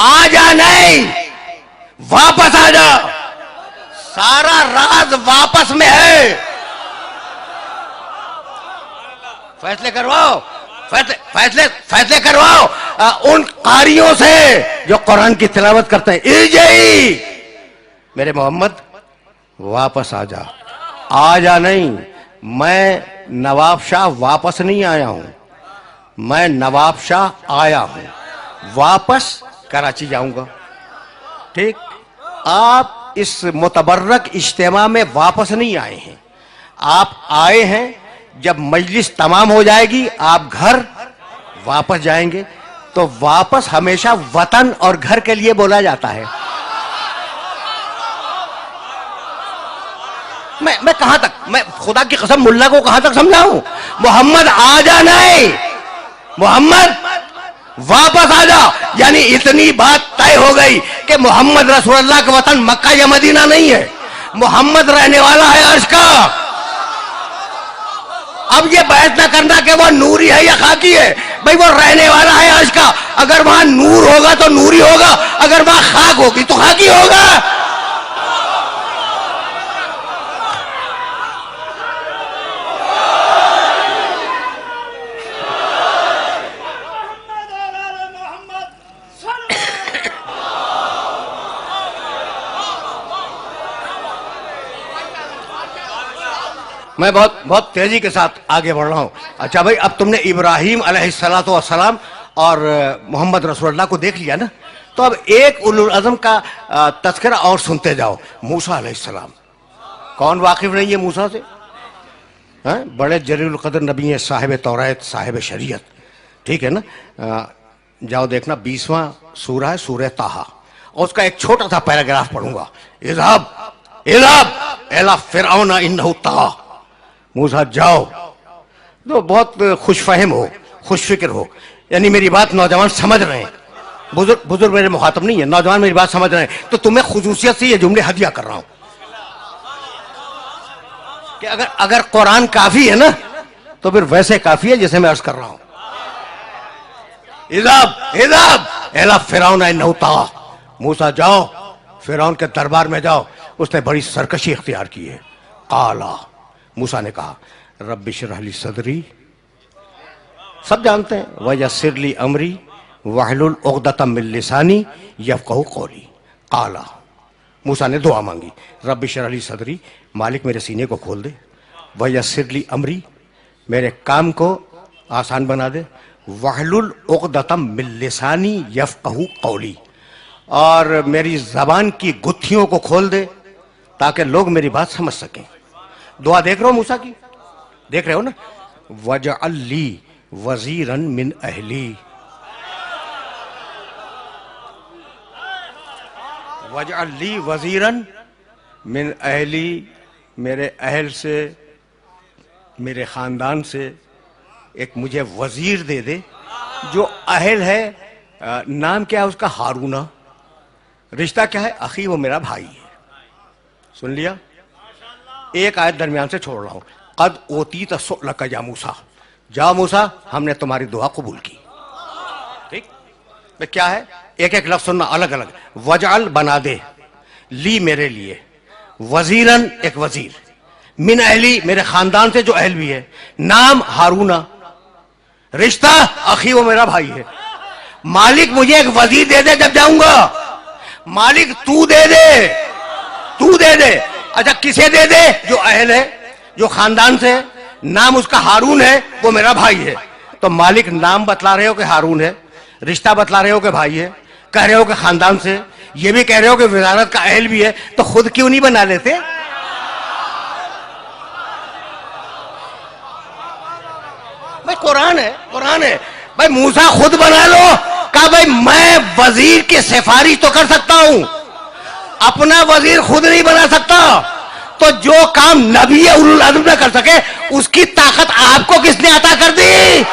آ جا نہیں، واپس آ جا۔ سارا راز واپس میں ہے۔ فیصلے کرواؤ، فیصلے کرواؤ ان قاریوں سے جو قرآن کی تلاوت کرتے ہیں۔ ارجعی، میرے محمد واپس آ جا۔ آ جا نہیں، میں نواب شاہ واپس نہیں آیا ہوں، میں نواب شاہ آیا ہوں، واپس کراچی جاؤں گا۔ ٹھیک؟ آپ اس متبرک اجتماع میں واپس نہیں آئے ہیں، آپ آئے ہیں جب مجلس تمام ہو جائے گی آپ گھر واپس جائیں گے۔ تو واپس ہمیشہ وطن اور گھر کے لیے بولا جاتا ہے۔ میں کہاں تک، میں خدا کی قسم ملا کو کہاں تک سمجھاؤں؟ محمد آ جا نہیں، محمد واپس آ جا۔ یعنی اتنی بات طے ہو گئی کہ محمد رسول اللہ کا وطن مکہ یا مدینہ نہیں ہے، محمد رہنے والا ہے عرش کا۔ اب یہ بحث نہ کرنا کہ وہ نوری ہے یا خاکی ہے، بھئی وہ رہنے والا ہے عرش کا۔ اگر وہاں نور ہوگا تو نوری ہوگا، اگر وہاں خاک ہوگی تو خاکی ہوگا۔ میں بہت تیزی کے ساتھ آگے بڑھ رہا ہوں۔ اچھا بھائی، اب تم نے ابراہیم علیہ السلام اور محمد رسول اللہ کو دیکھ لیا نا، تو اب ایک اولو العزم کا تذکرہ اور سنتے جاؤ، موسیٰ علیہ السلام۔ کون واقف نہیں ہے موسیٰ سے؟ بڑے جلیل القدر نبی ہیں، صاحب توریت، صاحب شریعت، ٹھیک ہے نا؟ جاؤ دیکھنا 20واں سورہ ہے، سورہ طٰہٰ، اور اس کا ایک چھوٹا سا پیراگراف پڑھوں گا۔ اذهب الی فرعون انہ طغیٰ، موسیٰ جاؤ۔ تو بہت خوش فہم ہو، خوش فکر ہو، یعنی میری بات نوجوان سمجھ رہے ہیں، بزرگ میرے مخاطب نہیں ہے، نوجوان میری بات سمجھ رہے ہیں، تو تمہیں خصوصیت سے یہ جملے ہدیہ کر رہا ہوں کہ اگر قرآن کافی ہے نا تو پھر ویسے کافی ہے جیسے میں عرض کر رہا ہوں۔ اذهب الی فرعون انہ طغیٰ، موسیٰ جاؤ فرعون کے دربار میں جاؤ، اس نے بڑی سرکشی اختیار کی ہے۔ قالا، موسیٰ نے کہا، رب اشرح لی صدری، سب جانتے ہیں، ویسر لی امری واحلل عقدۃ من لسانی یفقہوا قولی۔ قالا، موسیٰ نے دعا مانگی، رب اشرح لی صدری، مالک میرے سینے کو کھول دے، ویسر لی امری، میرے کام کو آسان بنا دے، واحلل عقدۃ من لسانی یفقہوا قولی، اور میری زبان کی گتھیوں کو کھول دے تاکہ لوگ میری بات سمجھ سکیں۔ دعا دیکھ رہے ہو موسیٰ کی؟ دیکھ رہے ہو نا؟ وَجَعَلْ لِي وَزِيرًا مِّنْ أَهْلِي، وَجَعَلْ لِي وَزِيرًا مِّنْ أَهْلِي، میرے اہل سے، میرے خاندان سے ایک مجھے وزیر دے دے جو اہل ہے۔ نام کیا ہے اس کا؟ ہارونہ۔ رشتہ کیا ہے؟ اخی، وہ میرا بھائی ہے۔ سن لیا؟ ایک آیت درمیان سے چھوڑ رہا ہوں. قد اوتیت سؤلک یا موسیٰ، جاؤ موسیٰ ہم نے تمہاری دعا قبول کی. ٹھیک میں کیا ہے، ایک ایک لفظ سننا الگ الگ. وجعل بنا دے، لی میرے لیے، وزیرن ایک وزیر، من اہلی میرے خاندان سے جو اہل بھی ہے، نام ہارون، رشتہ اخی وہ میرا بھائی ہے. مالک مجھے ایک وزیر دے دے جب جاؤں گا. مالک تو دے دے، تو دے دے. اچھا کسے دے دے؟ جو اہل ہے، جو خاندان سے، نام اس کا ہارون ہے، وہ میرا بھائی ہے. تو مالک نام بتلا رہے ہو کہ ہارون ہے، رشتہ بتلا رہے ہو کہ بھائی ہے، کہہ رہے ہو کہ خاندان سے، یہ بھی کہہ رہے ہو کہ وزارت کا اہل بھی ہے، تو خود کیوں نہیں بنا لیتے؟ بھائی قرآن ہے، قرآن ہے. بھائی موسیٰ خود بنا لو. کہا بھائی میں وزیر کی سفارش تو کر سکتا ہوں، اپنا وزیر خود نہیں بنا سکتا. تو جو کام نبی اولو العزم نہ کر سکے اس کی طاقت آپ کو کس نے عطا کر دی؟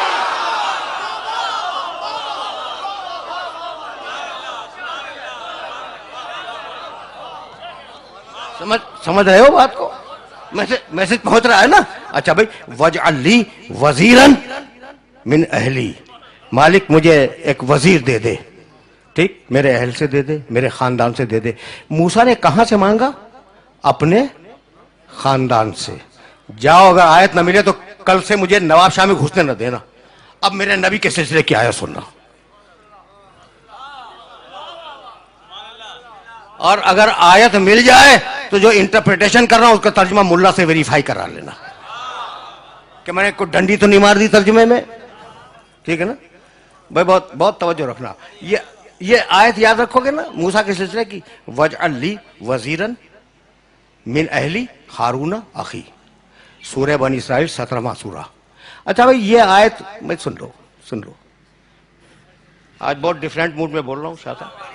سمجھ رہے ہو بات کو؟ میسج پہنچ رہا ہے نا؟ اچھا بھائی وجعل لی وزیرن من اہلی، مالک مجھے ایک وزیر دے دے. ٹھیک میرے اہل سے دے دے، میرے خاندان سے دے دے. موسیٰ نے کہاں سے مانگا؟ اپنے خاندان سے. جاؤ اگر آیت نہ ملے تو کل سے مجھے نواب شاہ میں گھسنے نہ دینا. اب میرے نبی کے سلسلے کی آیت سننا. اور اگر آیت مل جائے تو جو انٹرپریٹیشن کر رہا ہوں اس کا ترجمہ ملا سے ویریفائی کرا لینا کہ میں نے کوئی ڈنڈی تو نہیں مار دی ترجمے میں. ٹھیک ہے نا بھائی؟ بہت بہت توجہ رکھنا. یہ آیت یاد رکھو گے نا موسیٰ کے سلسلے کی. وجعل لی وزیرن من اہلی ہارون اخی، سورہ بنی اسرائیل 17واں سورہ. اچھا بھائی یہ آیت میں سن لو. آج بہت ڈیفرنٹ موڈ میں بول رہا ہوں شاہ صاحب.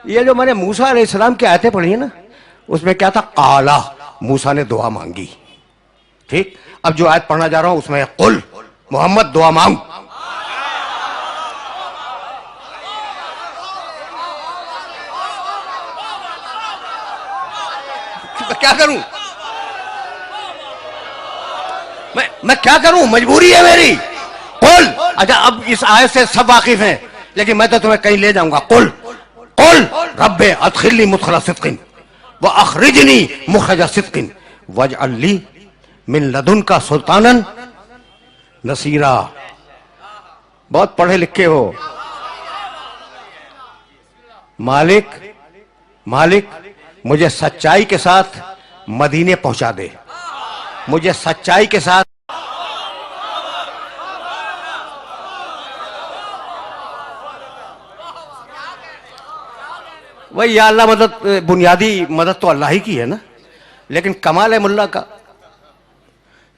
یہ جو میں نے موسیٰ علیہ السلام کی آیتیں پڑھی ہیں نا، اس میں کیا تھا؟ قالا، موسیٰ نے دعا مانگی. ٹھیک اب جو آیت پڑھنا جا رہا ہوں اس میں قل، محمد دعا مانگ. کیا کروں میں کیا کروں؟ مجبوری ہے میری. قل. اچھا اب اس آیت سے سب واقف ہیں لیکن میں تو تمہیں کہیں لے جاؤں گا. قل رب ادخلنی مدخل صدق واخرجنی مخرج صدق واجعل لی من لدنک سلطانا نصیرا. بہت پڑھے لکھے ہو. مالک مجھے سچائی کے ساتھ مدینے پہنچا دے. مجھے سچائی کے ساتھ وہی یا اللہ مدد، بنیادی مدد تو اللہ ہی کی ہے نا، لیکن کمال ہے ملا کا.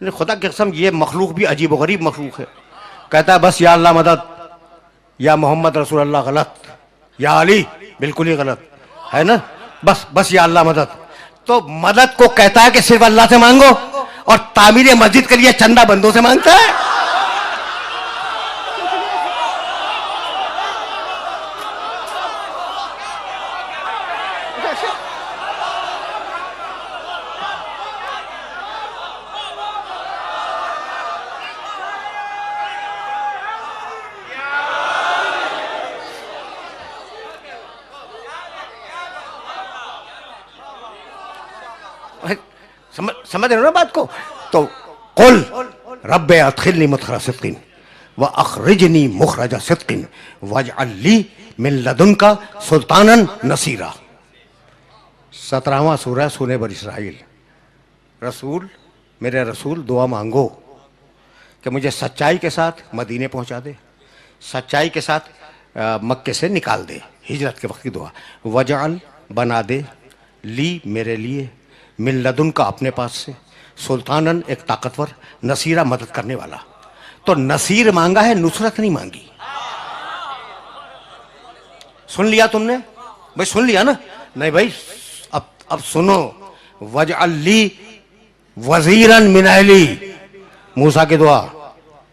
خدا کی قسم یہ مخلوق بھی عجیب و غریب مخلوق ہے. کہتا ہے بس یا اللہ مدد، یا محمد رسول اللہ غلط، یا علی بالکل ہی غلط ہے نا. بس یا اللہ مدد. تو مدد کو کہتا ہے کہ صرف اللہ سے مانگو، اور تعمیر مسجد کے لیے چندہ بندوں سے مانگتا ہے. سمجھ رہے ہو نا بات کو؟ تو قل رب ادخلنی مدخل صدق واخرجنی مخرج صدق واجعل لی من لدنک سلطانا نصیرا. 17واں سورہ سورہ بنی اسرائیل. رسول، میرے رسول دعا مانگو کہ مجھے سچائی کے ساتھ مدینے پہنچا دے، سچائی کے ساتھ مکے سے نکال دے. ہجرت کے وقت کی دعا. وجعل بنا دے، لی میرے لیے، من لدن کا اپنے پاس سے، سلطانن ایک طاقتور، نصیرہ مدد کرنے والا. تو نصیر مانگا ہے، نصرت نہیں مانگی. سن لیا تم نے بھائی؟ سن لیا نا؟ نہیں بھائی اب سنو. وجعل لی وزیرا من اہلی، موسیٰ کی دعا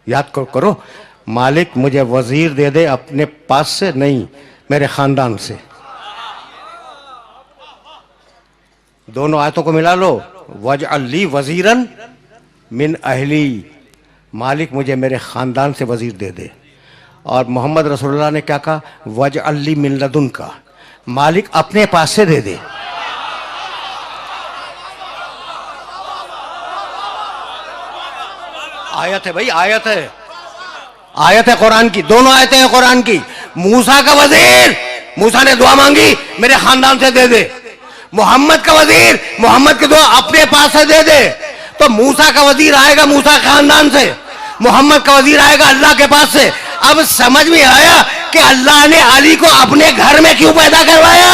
یاد کرو. مالک مجھے وزیر دے دے اپنے پاس سے نہیں، میرے خاندان سے. دونوں آیتوں کو ملا لو. وَاجْعَلْ لِي وَزِيرًا مِنْ أَهْلِي, مالک مجھے میرے خاندان سے وزیر دے دے. اور محمد رسول اللہ نے کیا کہا؟ وَاجْعَلْ لِي مِنْ لَدُنْكَ, مالک اپنے پاس سے دے دے. آیت ہے بھائی, آیت ہے, آیت ہے قرآن کی, دونوں آیتیں ہیں قرآن کی. موسیٰ کا وزیر, موسیٰ نے دعا مانگی میرے خاندان سے دے دے. محمد کا وزیر, محمد کی دعا اپنے پاس سے دے دے. تو موسیٰ کا وزیر آئے گا موسیٰ کے خاندان سے, محمد کا وزیر آئے گا اللہ کے پاس سے. اب سمجھ میں آیا کہ اللہ نے علی کو اپنے گھر میں کیوں پیدا کروایا.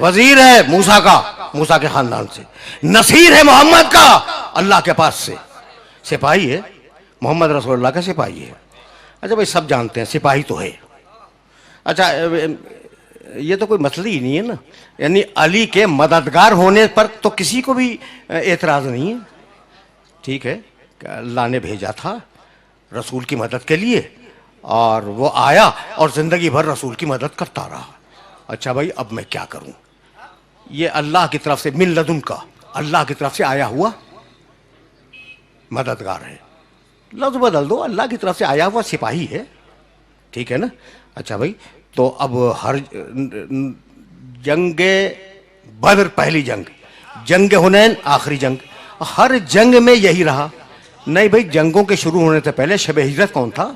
وزیر ہے موسیٰ کا, موسیٰ کے خاندان سے. نصیر ہے محمد کا, اللہ کے پاس سے. سپاہی ہے, محمد رسول اللہ کا سپاہی ہے. اچھا بھائی سب جانتے ہیں سپاہی تو ہے. اچھا یہ تو کوئی مسئلہ ہی نہیں ہے نا, یعنی علی کے مددگار ہونے پر تو کسی کو بھی اعتراض نہیں ہے. ٹھیک ہے کہ اللہ نے بھیجا تھا رسول کی مدد کے لیے, اور وہ آیا اور زندگی بھر رسول کی مدد کرتا رہا. اچھا بھائی اب میں کیا کروں؟ یہ اللہ کی طرف سے, من لدن کا, اللہ کی طرف سے آیا ہوا مددگار ہے. لفظ بدل دو, اللہ کی طرف سے آیا ہوا سپاہی ہے. ٹھیک ہے نا. اچھا بھائی تو اب ہر جنگ بدر پہلی جنگ, جنگ حنین آخری جنگ, ہر جنگ میں یہی رہا. نہیں بھائی جنگوں کے شروع ہونے سے پہلے شب ہجرت کون تھا؟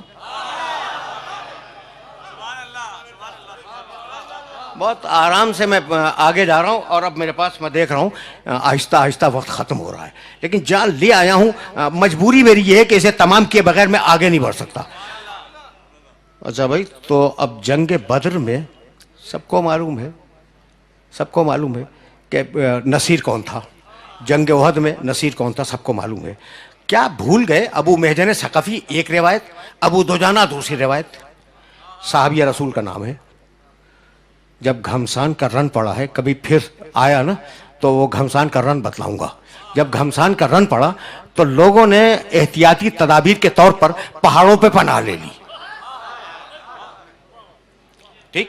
بہت آرام سے میں آگے جا رہا ہوں, اور اب میرے پاس میں دیکھ رہا ہوں آہستہ آہستہ وقت ختم ہو رہا ہے, لیکن جان لے آیا ہوں. مجبوری میری یہ ہے کہ اسے تمام کیے بغیر میں آگے نہیں بڑھ سکتا. اچھا بھائی تو اب جنگ بدر میں سب کو معلوم ہے, سب کو معلوم ہے کہ نصیر کون تھا. جنگ احد میں نصیر کون تھا سب کو معلوم ہے. کیا بھول گئے؟ ابو محجن ثقفی ایک روایت, ابو دجانہ دوسری روایت. صحابی رسول کا نام ہے. جب گھمسان کا رن پڑا ہے, کبھی پھر آیا نا تو وہ گھمسان کا رن بتلاؤں گا. جب گھمسان کا رن پڑا تو لوگوں نے احتیاطی تدابیر کے طور پر پہاڑوں پہ پناہ لے لی. ٹھیک,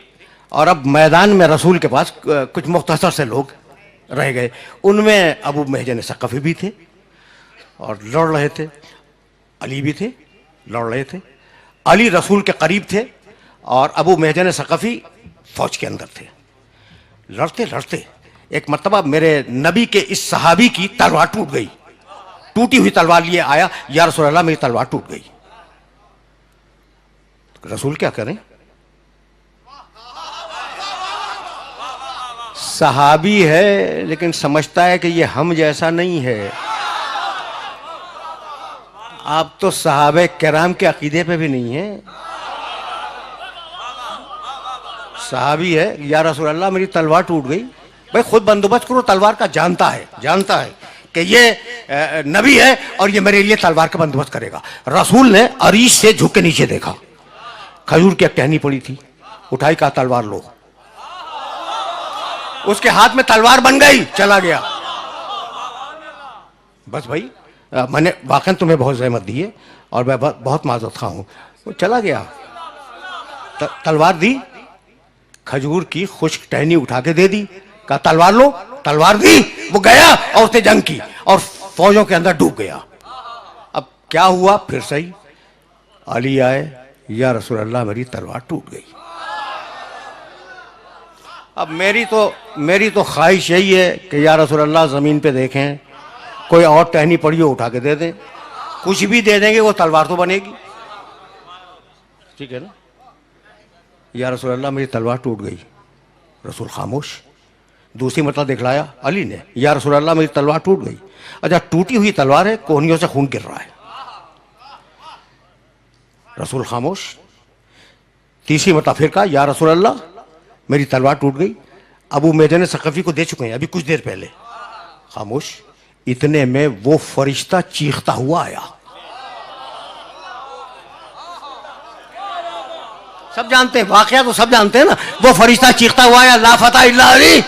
اور اب میدان میں رسول کے پاس کچھ مختصر سے لوگ رہ گئے. ان میں ابو محجن ثقفی بھی تھے اور لڑ رہے تھے, علی بھی تھے لڑ رہے تھے. علی رسول کے قریب تھے اور ابو محجن ثقفی فوج کے اندر تھے. لڑتے لڑتے ایک مرتبہ میرے نبی کے اس صحابی کی تلوار ٹوٹ گئی. ٹوٹی ہوئی تلوار لیے آیا, یا رسول اللہ میری تلوار ٹوٹ گئی. رسول کیا کریں؟ صحابی ہے لیکن سمجھتا ہے کہ یہ ہم جیسا نہیں ہے. آپ تو صحابہ کرام کے عقیدے پہ بھی نہیں ہیں. صحابی ہے, یا رسول اللہ میری تلوار ٹوٹ گئی. بھائی خود بندوبست کرو تلوار کا, جانتا ہے کہ یہ نبی ہے اور یہ میرے لیے تلوار کا بندوبست کرے گا. رسول نے عریش سے جھک کے نیچے دیکھا, کھجور کی ایک ٹہنی پڑی تھی, اٹھائی, کہا تلوار لو. اس کے ہاتھ میں تلوار بن گئی, چلا گیا. بس بھائی میں نے واقعا تمہیں بہت زحمت دی ہے اور میں بہت معذرت خواہ ہوں. وہ چلا گیا, تلوار دی, کھجور کی خشک ٹہنی اٹھا کے دے دی, کہا تلوار لو, تلوار دی. وہ گیا اور اس نے جنگ کی اور فوجوں کے اندر ڈوب گیا. اب کیا ہوا پھر صحیح, علی آئے, یا رسول اللہ میری تلوار ٹوٹ گئی. اب میری تو خواہش یہی ہے کہ یا رسول اللہ زمین پہ دیکھیں, کوئی اور ٹہنی پڑی ہو اٹھا کے دے دیں, کچھ بھی دے دیں گے وہ تلوار تو بنے گی. ٹھیک ہے نا. یا رسول اللہ میری تلوار ٹوٹ گئی. رسول خاموش. دوسری مرتبہ دکھلایا علی نے, یا رسول اللہ میری تلوار ٹوٹ گئی. اچھا ٹوٹی ہوئی تلوار ہے, کوہنیوں سے خون گر رہا ہے. رسول خاموش. تیسری مرتبہ پھر کہا یا رسول اللہ میری تلوار ٹوٹ گئی. ابو محجن ثقفی کو دے چکے ہیں ابھی کچھ دیر پہلے. خاموش. اتنے میں وہ فرشتہ چیختا ہوا آیا. سب جانتے ہیں واقعہ، تو سب جانتے ہیں نا. وہ فرشتہ چیختا ہوا آیا، لا فتح الا علی،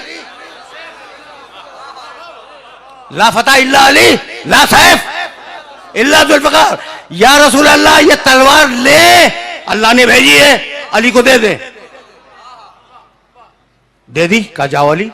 لا فتح الا علی، لا سیف الا ذوالفقار. یا رسول اللہ یہ تلوار لے، اللہ نے بھیجی ہے، علی کو دے دے. دے دی. کہا جاؤ علی.